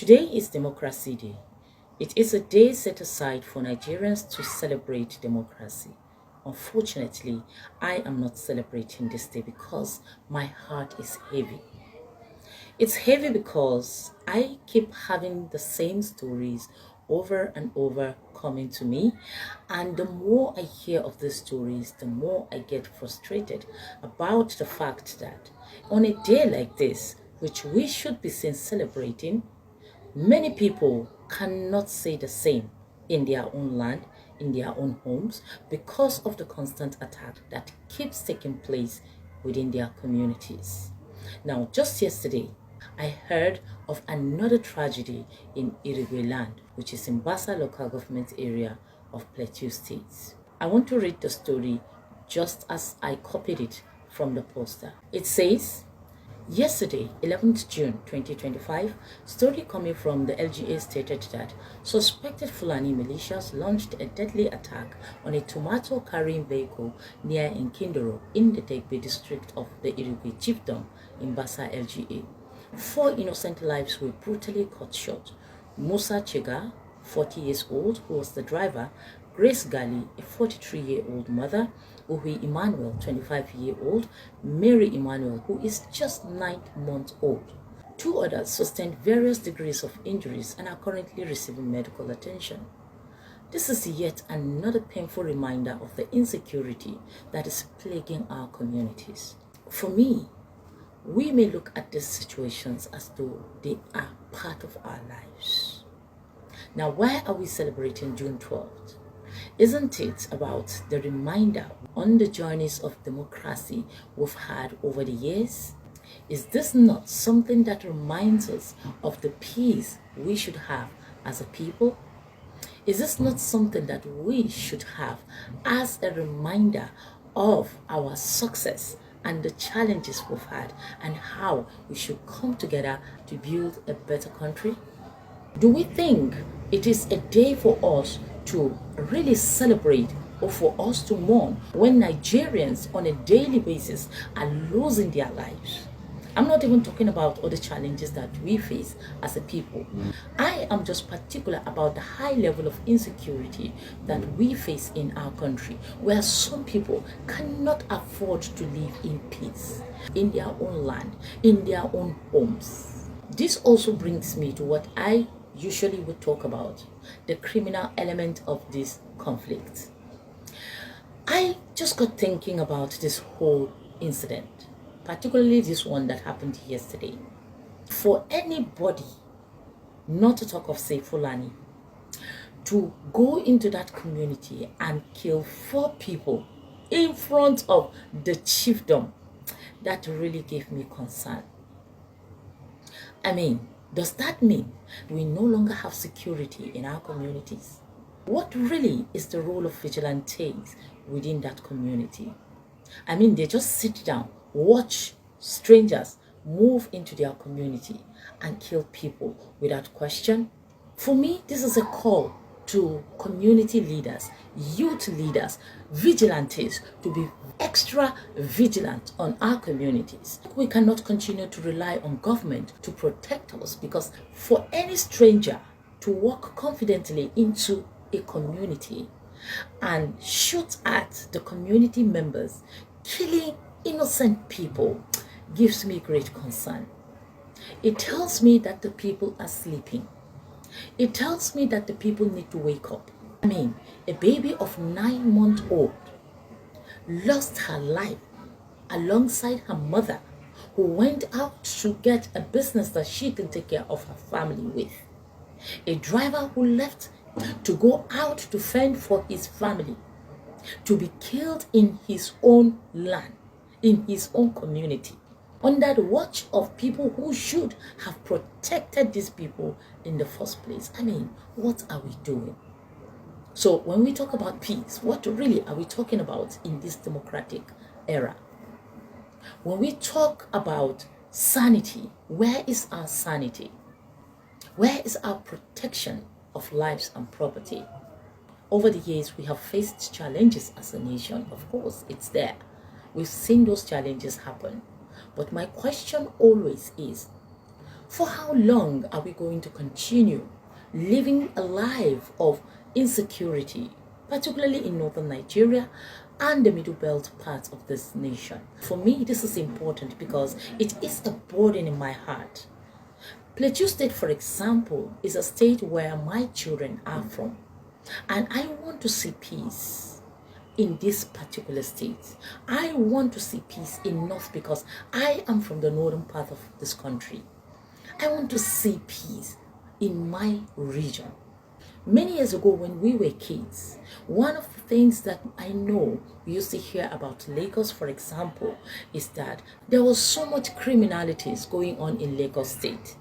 Today is Democracy Day. It is a day set aside for Nigerians to celebrate democracy. Unfortunately, I am not celebrating this day because my heart is heavy. It's heavy because I keep having the same stories over and over coming to me, and the more I hear of these stories, the more I get frustrated about the fact that on a day like this, which we should be seen celebrating, many people cannot say the same in their own land, in their own homes, because of the constant attack that keeps taking place within their communities. Now, just yesterday, I heard of another tragedy in Irigwe land, which is in Bassa local government area of Plateau State. I want to read the story just as I copied it from the poster. It says, yesterday, 11th June 2025, story coming from the LGA stated that suspected Fulani militias launched a deadly attack on a tomato carrying vehicle near Nkindoro in the Degbe district of the Irigwe chiefdom in Bassa LGA. 4 innocent lives were brutally cut short. Musa Chega, 40 years old, who was the driver, Grace Gali, a 43-year-old mother, Uhui Emmanuel, 25-year-old, Mary Emmanuel, who is just 9 months old. 2 others sustained various degrees of injuries and are currently receiving medical attention. This is yet another painful reminder of the insecurity that is plaguing our communities. For me, we may look at these situations as though they are part of our lives. Now, why are we celebrating June 12th? Isn't it about the reminder on the journeys of democracy we've had over the years? Is this not something that reminds us of the peace we should have as a people? Is this not something that we should have as a reminder of our success and the challenges we've had and how we should come together to build a better country? Do we think it is a day for us to really celebrate or for us to mourn when Nigerians on a daily basis are losing their lives? I'm not even talking about other challenges that we face as a people. I am just particular about the high level of insecurity that we face in our country, where some people cannot afford to live in peace in their own land, in their own homes. This also brings me to what I usually would talk about, the criminal element of this conflict. I just got thinking about this whole incident, particularly this one that happened yesterday. For anybody, not to talk of say Fulani, to go into that community and kill 4 people in front of the chiefdom, that really gave me concern. I mean, does that mean we no longer have security in our communities? What really is the role of vigilantes within that community? I mean, they just sit down, watch strangers move into their community and kill people without question? For me, this is a call to community leaders, youth leaders, vigilantes to be extra vigilant on our communities. We cannot continue to rely on government to protect us, because for any stranger to walk confidently into a community and shoot at the community members, killing innocent people, gives me great concern. It tells me that the people are sleeping. It tells me that the people need to wake up. I mean, a baby of 9 months old lost her life alongside her mother, who went out to get a business that she can take care of her family with. A driver who left to go out to fend for his family, to be killed in his own land, in his own community, under the watch of people who should have protected these people in the first place. I mean, what are we doing? So when we talk about peace, what really are we talking about in this democratic era? When we talk about sanity, where is our sanity? Where is our protection of lives and property? Over the years, we have faced challenges as a nation. Of course, it's there. We've seen those challenges happen. But my question always is, For how long are we going to continue living a life of insecurity, particularly in northern Nigeria and the middle belt parts of this nation? For me, this is important because it is a burden in my heart. Plateau State, for example, is a state where my children are from, and I want to see peace in this particular state. I want to see peace in North because I am from the northern part of this country. I want to see peace in my region. Many years ago when we were kids, one of the things that I know we used to hear about Lagos, for example, is that there was so much criminalities going on in Lagos State.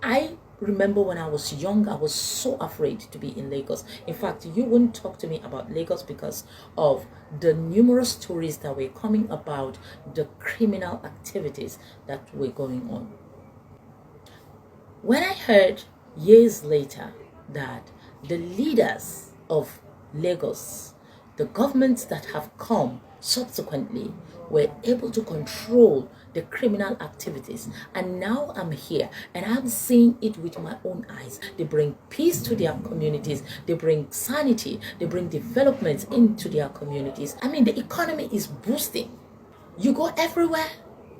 I remember when I was young, I was so afraid to be in Lagos. In fact, you wouldn't talk to me about Lagos because of the numerous stories that were coming about the criminal activities that were going on. When I heard years later that the leaders of Lagos, the governments that have come subsequently, were able to control the criminal activities, and now I'm here and I'm seeing it with my own eyes. They bring peace to their communities, they bring sanity, they bring development into their communities. I mean, the economy is boosting. You go everywhere,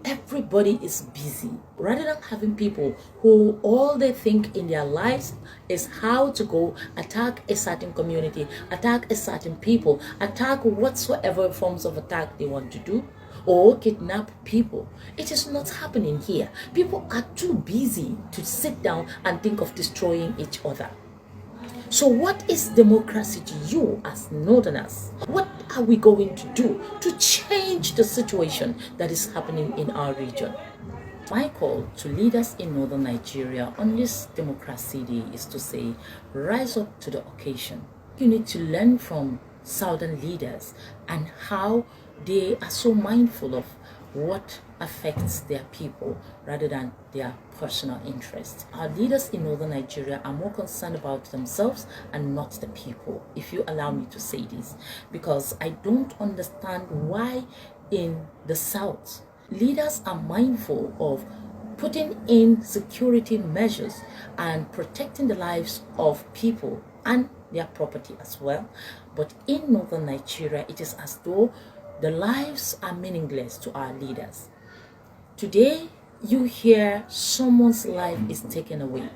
everybody is busy. Rather than having people who all they think in their lives is how to go attack a certain community, attack a certain people, attack whatsoever forms of attack they want to do, or kidnap people. It is not happening here. People are too busy to sit down and think of destroying each other. So what is democracy to you as Northerners? What are we going to do to change the situation that is happening in our region? My call to leaders in northern Nigeria on this Democracy Day is to say, rise up to the occasion. You need to learn from southern leaders and how they are so mindful of what affects their people rather than their personal interests. Our leaders in northern Nigeria are more concerned about themselves and not the people, if you allow me to say this, because I don't understand why in the south leaders are mindful of putting in security measures and protecting the lives of people and their property as well, but in northern Nigeria it is as though the lives are meaningless to our leaders. Today, you hear someone's life is taken away.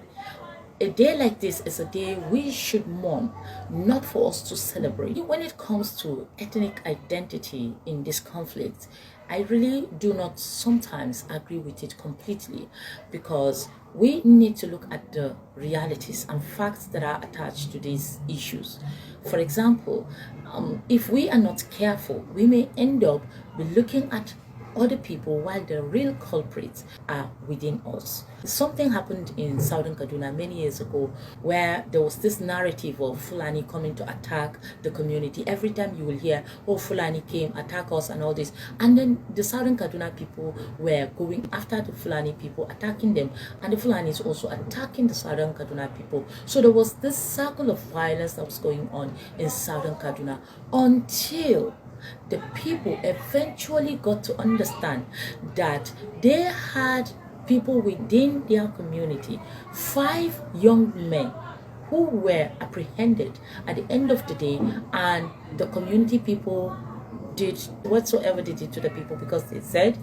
A day like this is a day we should mourn, not for us to celebrate. When it comes to ethnic identity in this conflict, I really do not sometimes agree with it completely, because we need to look at the realities and facts that are attached to these issues. For example, if we are not careful, we may end up looking at other people while the real culprits are within us. Something happened in southern Kaduna many years ago where there was this narrative of Fulani coming to attack the community. Every time you will hear, oh, Fulani came, attack us and all this. And then the southern Kaduna people were going after the Fulani people, attacking them. And the Fulani is also attacking the southern Kaduna people. So there was this circle of violence that was going on in southern Kaduna until the people eventually got to understand that they had people within their community, 5 young men who were apprehended at the end of the day, and the community people did whatsoever they did to the people because they said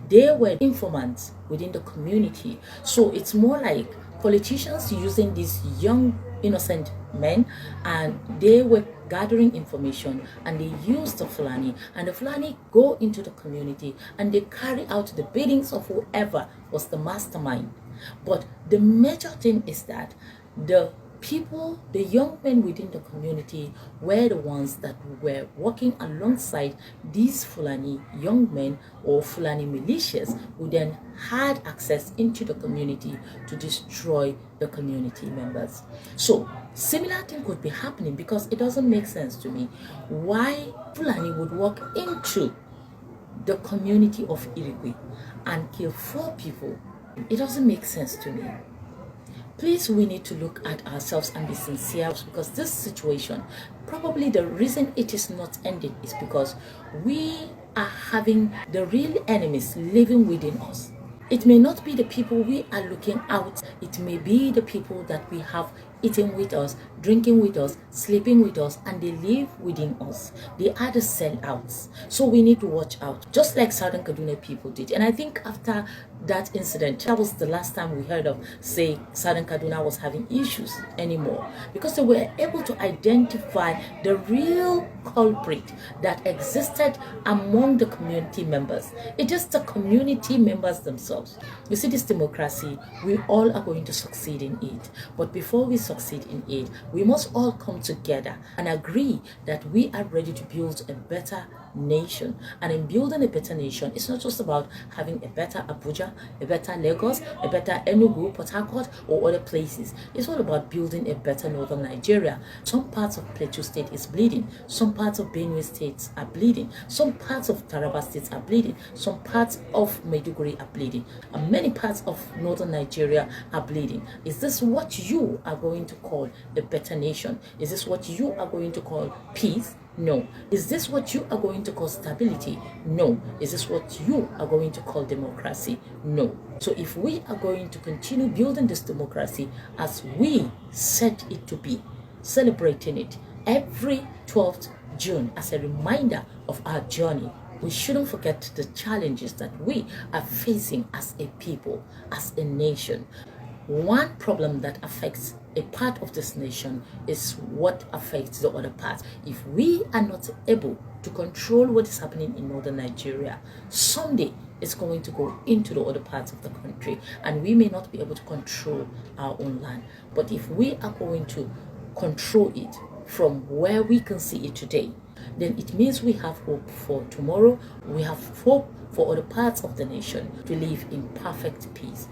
they were informants within the community. So it's more like politicians using these young innocent men, and they were gathering information and they used the Fulani, and the Fulani go into the community and they carry out the biddings of whoever was the mastermind. But the major thing is that the people, the young men within the community, were the ones that were working alongside these Fulani young men or Fulani militias, who then had access into the community to destroy the community members. So similar thing could be happening, because it doesn't make sense to me why Fulani would walk into the community of Irigwe and kill 4 people. It doesn't make sense to me. Please, we need to look at ourselves and be sincere, because this situation, probably the reason it is not ending is because we are having the real enemies living within us. It may not be the people we are looking out. It may be the people that we have eating with us, drinking with us, sleeping with us, and they live within us. They are the sellouts. So we need to watch out, just like Southern Kaduna people did. And I think after that incident, that was the last time we heard of, say, Southern Kaduna was having issues anymore, because they were able to identify the real culprit that existed among the community members. It is the community members themselves. You see, this democracy, we all are going to succeed in it. But before we succeed in it, we must all come together and agree that we are ready to build a better nation. And in building a better nation, it's not just about having a better Abuja, a better Lagos, a better Enugu, Port Harcourt, or other places. It's all about building a better northern Nigeria. Some parts of Plateau State is bleeding. Some parts of Benue States are bleeding. Some parts of Taraba States are bleeding. Some parts of Maiduguri are bleeding. And many parts of northern Nigeria are bleeding. Is this what you are going to call a better nation? Is this what you are going to call peace? No. Is this what you are going to call stability? No. Is this what you are going to call democracy? No. So if we are going to continue building this democracy as we set it to be, celebrating it every 12th June as a reminder of our journey, we shouldn't forget the challenges that we are facing as a people, as a nation. One problem that affects a part of this nation is what affects the other part. If we are not able to control what is happening in northern Nigeria, someday it's going to go into the other parts of the country, and we may not be able to control our own land. But if we are going to control it from where we can see it today, then it means we have hope for tomorrow. We have hope for other parts of the nation to live in perfect peace.